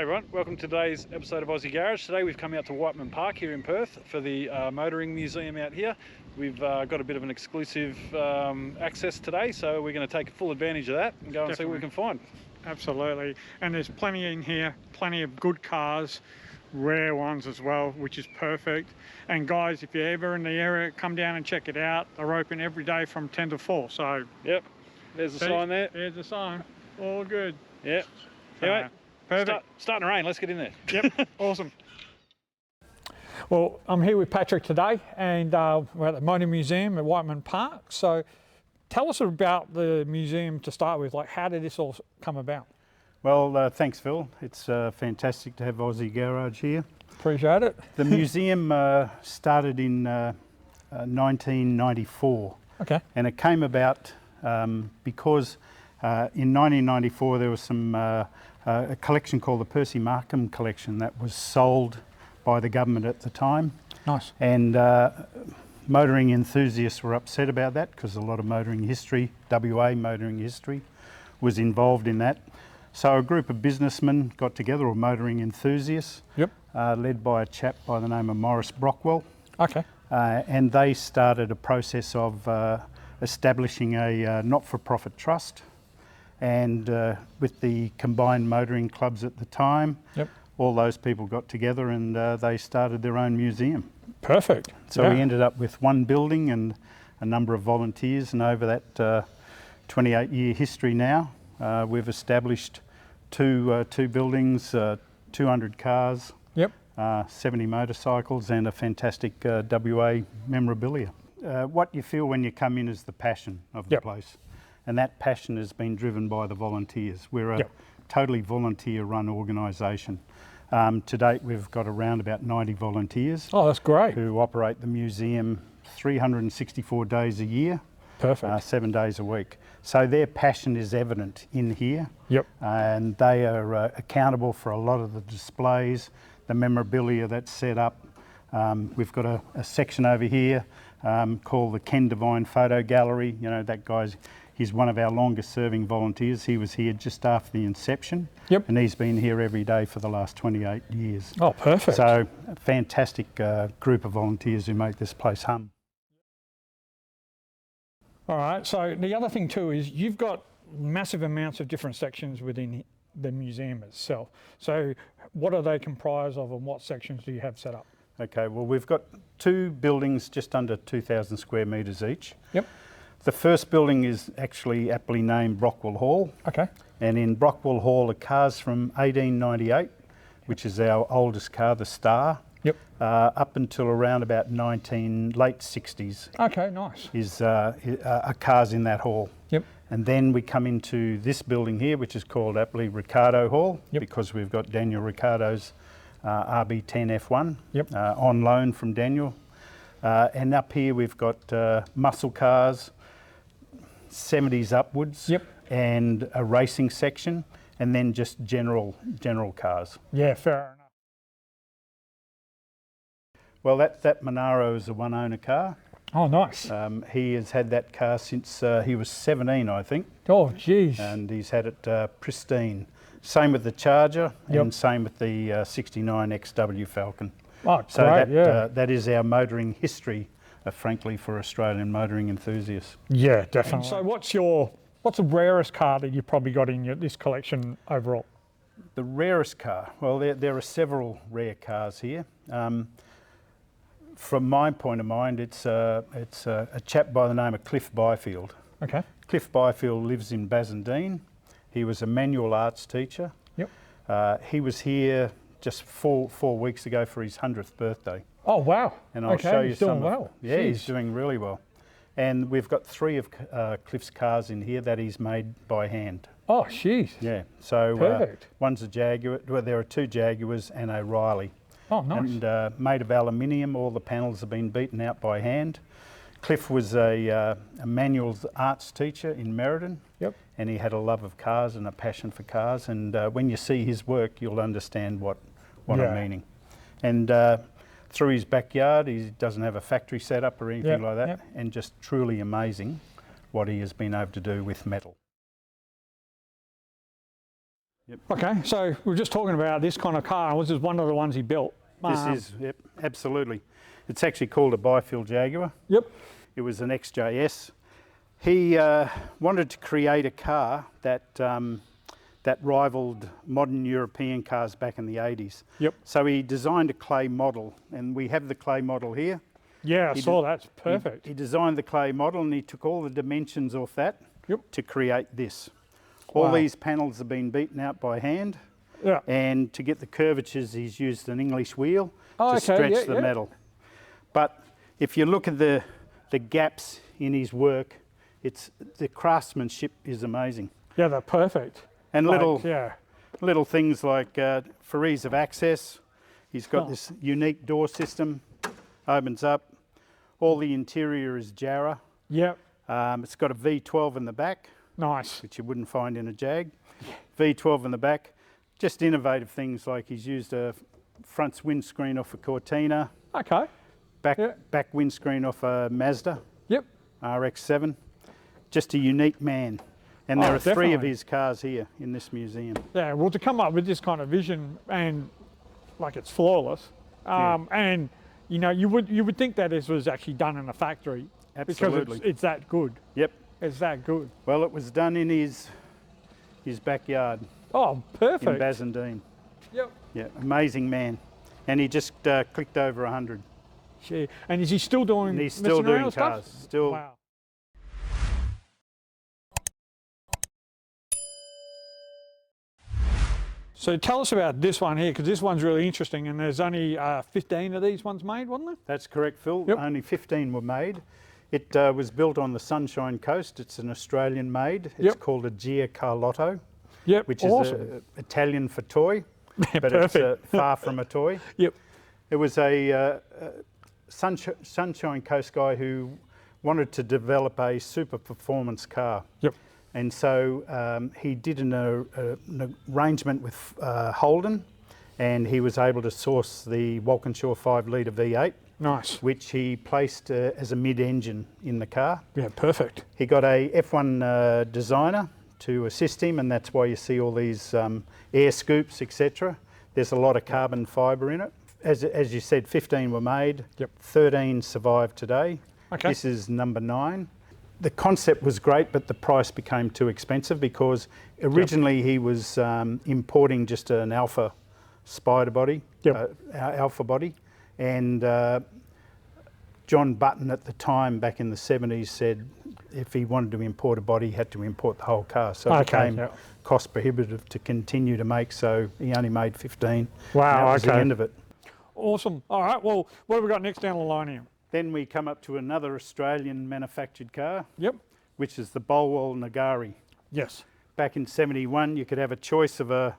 everyone, welcome to today's episode of Aussie Garage. Today we've come out to Whiteman Park here in Perth for the motoring museum out here. We've got a bit of an exclusive access today, so we're going to take full advantage of that and go and see what we can find. Absolutely, and there's plenty in here, plenty of good cars, rare ones as well, which is perfect. And guys, if you're ever in the area, come down and check it out. They're open every day from 10 to 4, so... Yep, there's the sign there. There's the sign, all good. Yep. Anyway, perfect. Starting to rain, let's get in there. Yep, awesome. Well, I'm here with Patrick today, and we're at the Motor Museum at Whiteman Park. So tell us about the museum to start with. Like, how did this all come about? Well, thanks, Phil. It's fantastic to have Aussie Garage here. Appreciate it. The museum started in 1994. Okay. And it came about because in 1994 there was a collection called the Percy Martin Collection that was sold by the government at the time. Nice. And motoring enthusiasts were upset about that because a lot of motoring history, WA motoring history, was involved in that. So a group of businessmen got together, or motoring enthusiasts, Yep. led by a chap by the name of Maurice Brockwell. Okay. And they started a process of establishing a not-for-profit trust. And with the combined motoring clubs at the time, Yep. all those people got together and they started their own museum. Perfect. So we ended up with one building and a number of volunteers, and over that 28-year history now, we've established two buildings, 200 cars, Yep. 70 motorcycles, and a fantastic WA memorabilia. What you feel when you come in is the passion of the Yep. place, and that passion has been driven by the volunteers. We're a Yep. totally volunteer-run organisation. To date, we've got around about 90 volunteers Oh, that's great. who operate the museum 364 days a year. Perfect. 7 days a week. So their passion is evident in here. Yep. And they are accountable for a lot of the displays, the memorabilia that's set up. We've got a section over here called the Ken Devine Photo Gallery. You know, that guy's, he's one of our longest serving volunteers. He was here just after the inception. Yep. And he's been here every day for the last 28 years. Oh, perfect. So a fantastic group of volunteers who make this place hum. All right, so the other thing too is you've got massive amounts of different sections within the museum itself. So what are they comprised of, and what sections do you have set up? Okay, well, we've got two buildings just under 2,000 square metres each. Yep. The first building is actually aptly named Brockwell Hall. Okay. And in Brockwell Hall are cars from 1898, which is our oldest car, the Star. Yep. Up until around about late 60s Okay, nice. is are cars in that hall. Yep. And then we come into this building here, which is called aptly Ricciardo Hall, Yep. because we've got Daniel Ricciardo's RB10 F1 Yep. on loan from Daniel. And up here we've got muscle cars, 70s upwards, Yep. and a racing section, and then just general cars. Yeah, fair enough. Well, that Monaro is a one-owner car. Oh, nice. He has had that car since he was 17, I think, Oh, geez. and he's had it pristine. Same with the Charger, Yep. and same with the 69 XW Falcon. Oh, So great, yeah. that is our motoring history, frankly, for Australian motoring enthusiasts. Yeah, definitely. So what's the rarest car that you've probably got in this collection overall? The rarest car, well, there are several rare cars here. From my point of mind, it's a chap by the name of Cliff Byfield. Okay. Cliff Byfield lives in Bassendean. He was a manual arts teacher. Yep. He was here just four weeks ago for his 100th birthday. Oh, wow. And I'll okay, show you he's doing some. well. Yeah, Jeez. he's doing really well. And we've got three of Cliff's cars in here that he's made by hand. Oh, jeez. Yeah. So Perfect. one's a Jaguar. Well, there are two Jaguars and a Riley. Oh, nice. And made of aluminium. All the panels have been beaten out by hand. Cliff was a manual arts teacher in Merredin. Yep. And he had a love of cars and a passion for cars. And when you see his work, you'll understand what Yeah. I'm meaning. And through his backyard, he doesn't have a factory set up or anything Yep, like that. yep. And just truly amazing what he has been able to do with metal. Yep. Okay, so we were just talking about this kind of car. This is one of the ones he built. This is, yep, absolutely. It's actually called a bifuel Jaguar. Yep. It was an XJS. He wanted to create a car that that rivaled modern European cars back in the 80s. Yep. So he designed a clay model, and we have the clay model here. Yeah, I saw that. It's perfect. He designed the clay model, and he took all the dimensions off that to create this. All Wow. these panels have been beaten out by hand. Yeah. And to get the curvatures, he's used an English wheel Oh, to okay, stretch yeah, the yeah. metal. But if you look at the gaps in his work, the craftsmanship is amazing. Yeah, they're perfect. And Like, little things like for ease of access, he's got this unique door system, opens up. All the interior is Jarrah. Yep. It's got a V12 in the back, Nice. which you wouldn't find in a Jag. V12 in the back. Just innovative things like he's used a front windscreen off a Cortina, Okay. back windscreen off a Mazda Yep. RX-7. Just a unique man. And there Oh, are 3 of definitely. his cars here in this museum. Yeah, well, to come up with this kind of vision and like it's flawless, and you know, you would think that this was actually done in a factory Absolutely. because it's that good. Yep. It's that good. Well, it was done in his backyard Oh, in perfect. Bassendean. Yep. Yeah, amazing man. And he just clicked over 100. Gee. And is he still doing? And he's still doing Monaro stuff? cars. Still. Wow. So tell us about this one here, because this one's really interesting, and there's only 15 of these ones made, wasn't there? That's correct, Phil. Yep. Only 15 were made. It was built on the Sunshine Coast. It's an Australian made. It's Yep. called a Giacarlotto, Yep. which awesome. is Italian for toy, but Perfect. it's far from a toy. Yep. It was a Sunshine Coast guy who wanted to develop a super performance car. Yep. And so he did an arrangement with Holden, and he was able to source the Walkinshaw 5-litre V8, Nice. which he placed as a mid-engine in the car. Yeah. Perfect. He got a F1 designer to assist him, and that's why you see all these air scoops, etc. There's a lot of carbon fibre in it. As you said, 15 were made. Yep. 13 survive today. Okay. This is number 9. The concept was great, but the price became too expensive because originally he was importing just an Alpha spider body, Alpha body, and John Button at the time, back in the 70s, said if he wanted to import a body, he had to import the whole car. So it became cost prohibitive to continue to make, so he only made 15. Wow, And that was the okay. end of it. Awesome. All right. Well, what have we got next down the line here? Then we come up to another Australian manufactured car, Yep. which is the Bolwell Nagari. Yes. Back in 71, you could have a choice of a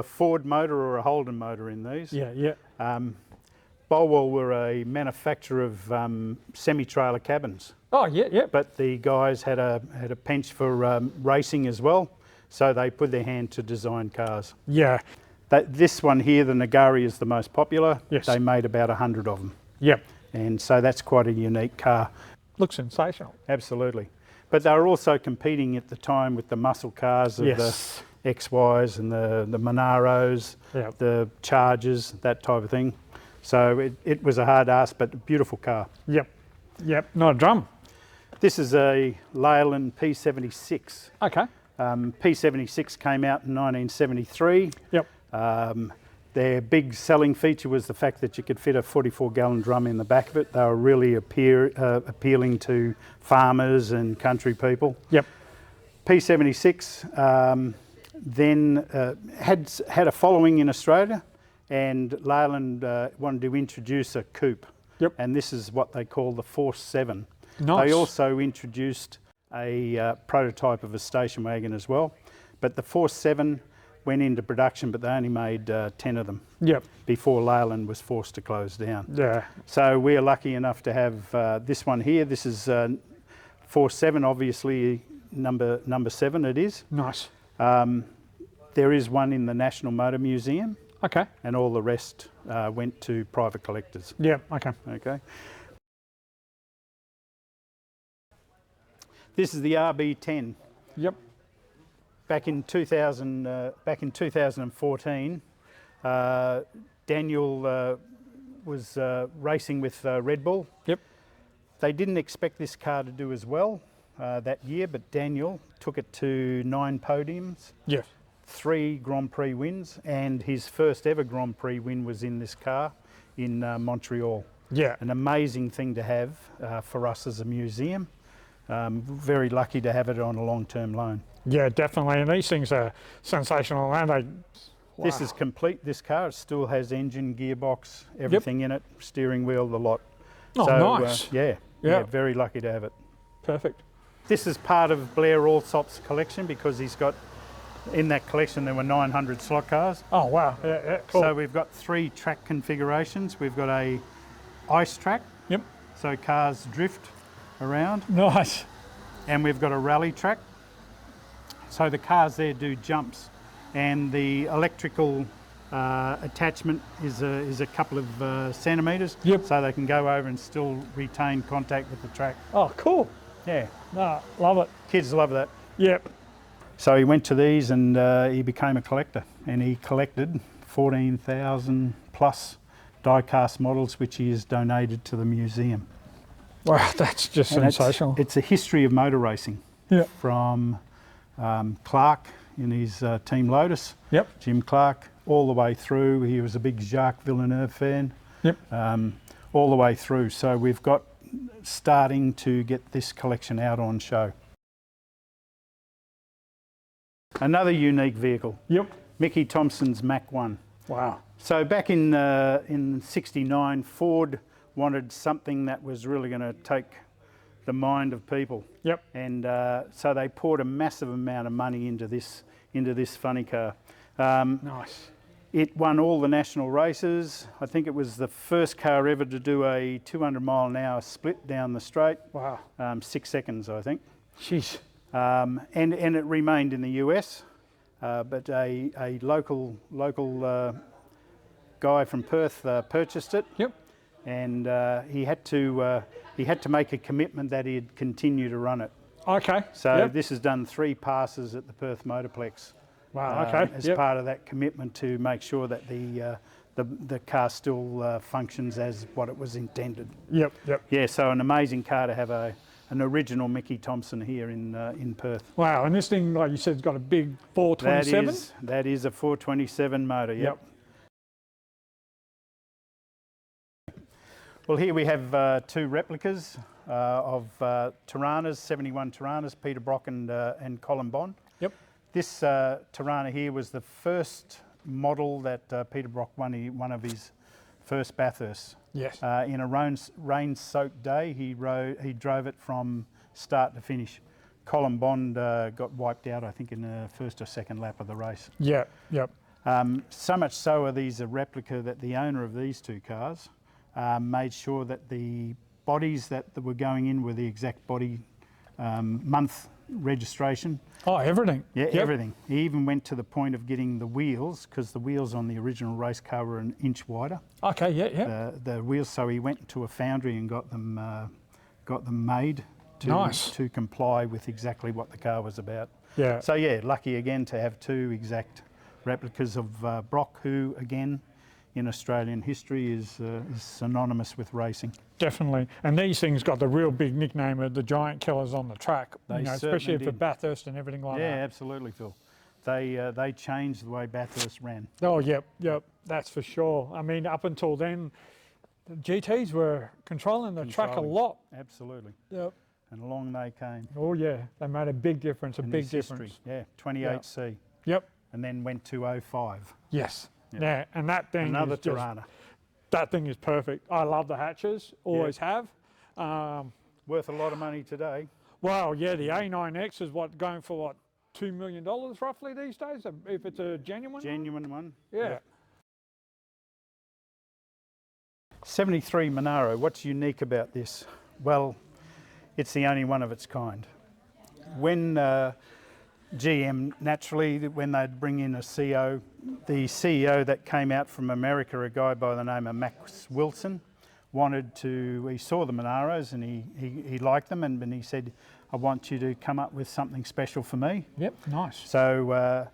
Ford motor or a Holden motor in these. Yeah. Yeah. Bolwell were a manufacturer of semi-trailer cabins, Oh, yeah. Yeah. but the guys had a penchant for racing as well, so they put their hand to design cars. Yeah. This one here, the Nagari, is the most popular. Yes. They made about 100 of them, Yep. and so that's quite a unique car. Looks sensational. Absolutely. But they were also competing at the time with the muscle cars of Yes. the XYs and the Monaros, Yep. the Chargers, that type of thing. So it was a hard ask, but a beautiful car. Yep. Yep. Not a drum. This is a Leyland P76. Okay. P76 came out in 1973. Yep. Their big selling feature was the fact that you could fit a 44-gallon drum in the back of it. They were really appealing to farmers and country people. Yep. P76 then had a following in Australia, and Leyland wanted to introduce a coupe. Yep. And this is what they call the Force 7. Nice. They also introduced a prototype of a station wagon as well. But the Force 7 went into production, but they only made 10 of them Yep. before Leyland was forced to close down. Yeah. So we're lucky enough to have this one here. This is Force 7, obviously number 7 it is. Nice. There is one in the National Motor Museum, Okay. and all the rest went to private collectors. Yep. Okay. Okay. This is the RB10. Yep. back in 2014, Daniel was racing with Red Bull. Yep. They didn't expect this car to do as well that year, but Daniel took it to 9 podiums, Yes. 3 Grand Prix wins, and his first ever Grand Prix win was in this car in Montreal. Yeah. An amazing thing to have for us as a museum. Very lucky to have it on a long-term loan. Yeah, definitely. And these things are sensational, and they. Wow. This is complete, this car. It still has engine, gearbox, everything in it, steering wheel, the lot. Oh, So, nice. yeah, very lucky to have it. Perfect. This is part of Blair Alsop's collection because he's got, in that collection there were 900 slot cars. Oh, wow. Yeah, cool. So we've got 3 track configurations. We've got a ice track, Yep. so cars drift around, Nice. and we've got a rally track. So the cars there do jumps, and the electrical attachment is a couple of centimetres, Yep. so they can go over and still retain contact with the track. Oh, cool. Yeah, No, love it. kids love that. Yep. So he went to these and he became a collector, and he collected 14,000 plus die-cast models which he has donated to the museum. Wow, that's just And sensational. It's a history of motor racing Yeah. from Clark in his Team Lotus, Yep. Jim Clark, all the way through. He was a big Jacques Villeneuve fan, Yep. all the way through. So we've got starting to get this collection out on show. Another unique vehicle, Yep. Mickey Thompson's Mach 1. Wow. So back in '69, Ford wanted something that was really going to take the mind of people, Yep. and so they poured a massive amount of money into this funny car. Nice. It won all the national races. I think it was the first car ever to do a 200 mile an hour split down the straight. Wow. 6 seconds, I think. Jeez. And it remained in the US, but a local guy from Perth purchased it. Yep. And he had to make a commitment that he'd continue to run it. Okay. So Yep. this has done 3 passes at the Perth Motorplex. Wow. Okay. As Yep. part of that commitment to make sure that the car still functions as what it was intended. Yep. Yep. Yeah, so an amazing car to have an original Mickey Thompson here in Perth. Wow. And this thing, like you said, has got a big 427. That is a 427 motor. Yep. Well, here we have 2 replicas of Tiranas, 71 Tiranas, Peter Brock and Colin Bond. Yep. This Tirana here was the first model that Peter Brock won one of his first Bathursts. Yes. In a rain-soaked day, he drove it from start to finish. Colin Bond got wiped out, I think, in the first or second lap of the race. Yeah. Yep. So much so are these a replica that the owner of these 2 cars made sure that the bodies that were going in were the exact body month registration. Oh, everything. Yeah, Yep. everything. He even went to the point of getting the wheels, because the wheels on the original race car were an inch wider. Okay. Yeah. Yeah. The wheels, so he went to a foundry and got them made Nice. to comply with exactly what the car was about. Yeah. So yeah, lucky again to have 2 exact replicas of Brock, who again in Australian history is synonymous with racing. Definitely. And these things got the real big nickname of the giant killers on the track, They especially certainly for did. Bathurst and everything like Yeah, that. absolutely, Phil. They changed the way Bathurst ran. Oh, yep, yep, that's for sure. I mean, up until then, the GTs were controlling the track a lot. Absolutely. Yep. And along they came. Oh, yeah, they made a big difference, And big there's difference. history. Yeah, 28C. Yep. And then went to 05. Yes. Yep. Yeah, and that thing Another is just, Tirana. that thing is perfect. I love the hatches, always have. Worth a lot of money today. Well, yeah, the A9X is going for what, $2 million roughly these days, if it's a genuine. Genuine one. Yeah. 73 Monaro. What's unique about this? Well, it's the only one of its kind. When GM, naturally, when they'd bring in a CEO, the CEO that came out from America, a guy by the name of Max Wilson, he saw the Monaros and he liked them, and he said, I want you to come up with something special for me. Yep, nice. So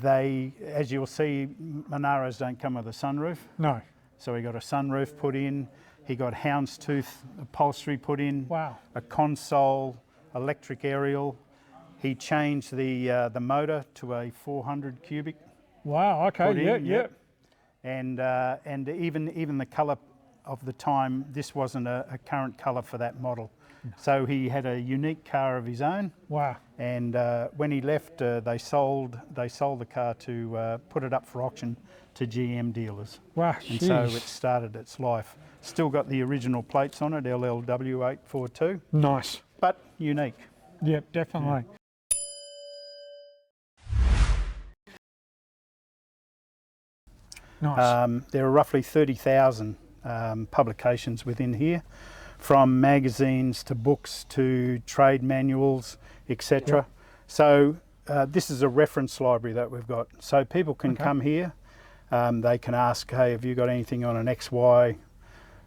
they, as you'll see, Monaros don't come with a sunroof. No. So he got a sunroof put in. He got houndstooth upholstery put in. Wow. A console, electric aerial. He changed the motor to a 400 cubic. Wow, okay, Put in, yep. And even the colour of the time, this wasn't a current colour for that model. So he had a unique car of his own. Wow. And when he left, they sold the car to put it up for auction to GM dealers. Wow, And geez. so it started its life. Still got the original plates on it, LLW842, Nice. but unique. Yep, definitely. Nice. There are roughly 30,000 publications within here, from magazines to books to trade manuals, etc. Yep. So this is a reference library that we've got. So people can come here, they can ask, hey, have you got anything on an XY?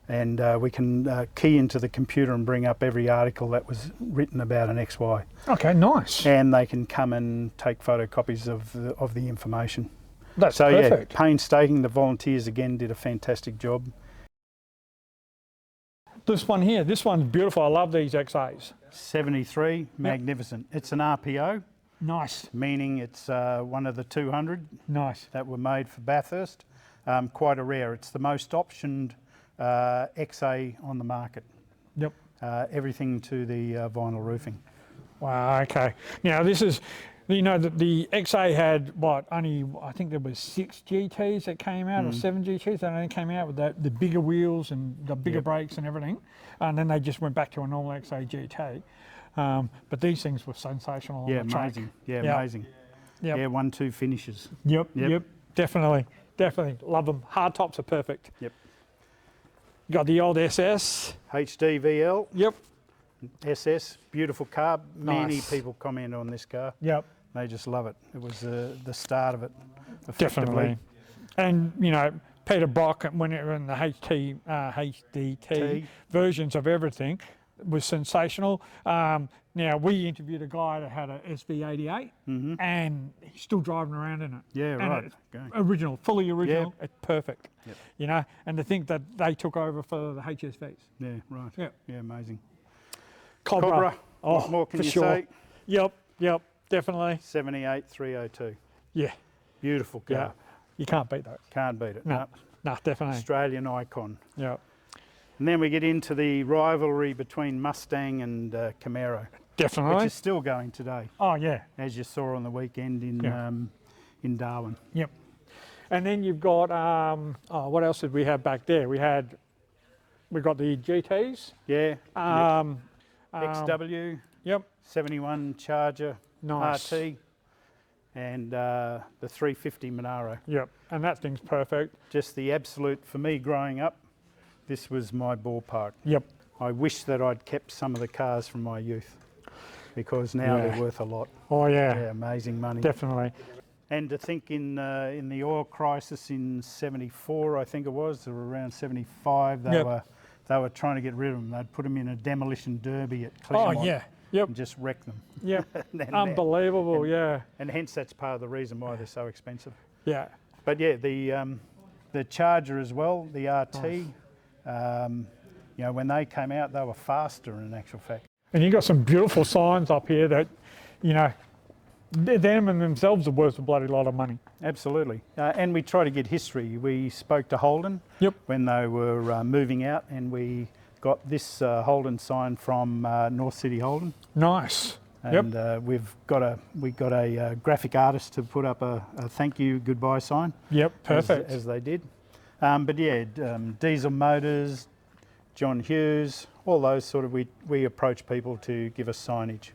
And we can key into the computer and bring up every article that was written about an XY. Okay, nice. And they can come and take photocopies of the information. That's So perfect. yeah, painstaking. The volunteers again did a fantastic job. This one here, this one's beautiful. I love these XAs. 73, magnificent. It's an RPO, Nice, meaning it's one of the 200 nice. that were made for Bathurst. Quite a rare. It's the most optioned XA on the market. Yep. Everything to the vinyl roofing. Wow, okay. Now this is, you know, the XA had what, only, I think there was 6 GTs that came out, or 7 GTs that only came out with the bigger wheels and the bigger brakes and everything. And then they just went back to a normal XA GT. But these things were sensational on the track. Amazing. Yeah, Yep. amazing. Yep. Yeah, 1-2 finishes. Yep, Yep. yep, definitely, definitely. Love them. Hard tops are perfect. Yep. You got the old SS. HDVL, Yep. SS, beautiful car. Many Nice. people comment on this car. Yep. They just love it. It was the start of it, Definitely. And, you know, Peter Brock, when it was in the HDT T. versions of everything, was sensational. Now, we interviewed a guy that had a SV88 and he's still driving around in it. Yeah, And right. it's Okay. original, fully original, it's perfect. Yep. You know, and to think that they took over for the HSVs. Yeah, right. Yep. Yeah, amazing. Cobra. Oh, What more can for you sure. say? Yep, yep, definitely. 78302. Yeah, Beautiful car. yeah. You can't beat those. Can't beat it. No, no, definitely. Australian icon. Yeah, And then we get into the rivalry between Mustang and Camaro, which definitely. is still going today, Oh, yeah. as you saw on the weekend in Darwin. Yep. And then you've got, what else did we have back there? We got the GTs. Yeah. Um, XW, Yep. 71 Charger Nice. RT, and the 350 Monaro. Yep. And that thing's perfect. Just the absolute, for me growing up, this was my ballpark. Yep. I wish that I'd kept some of the cars from my youth, because now Yeah. they're worth a lot. Oh, yeah. Yeah, amazing money. Definitely. And to think in the oil crisis in '74, I think it was, or around '75, they were trying to get rid of them. They'd put them in a demolition derby at Claremont Oh, yeah. Yep. and just wreck them. Yep. And- Unbelievable. Yeah. And hence that's part of the reason why they're so expensive. Yeah. But yeah, the Charger as well, the RT, you know, when they came out, they were faster in actual fact. And you got some beautiful signs up here that, you know, them and themselves are worth a bloody lot of money. Absolutely. And we try to get history. We spoke to Holden Yep. when they were moving out, and we got this Holden sign from North City Holden. Nice. And Yep. we got a graphic artist to put up a thank you, goodbye sign. Yep. Perfect. As they did. But yeah, Diesel Motors, John Hughes, all those sort of, we approach people to give us signage.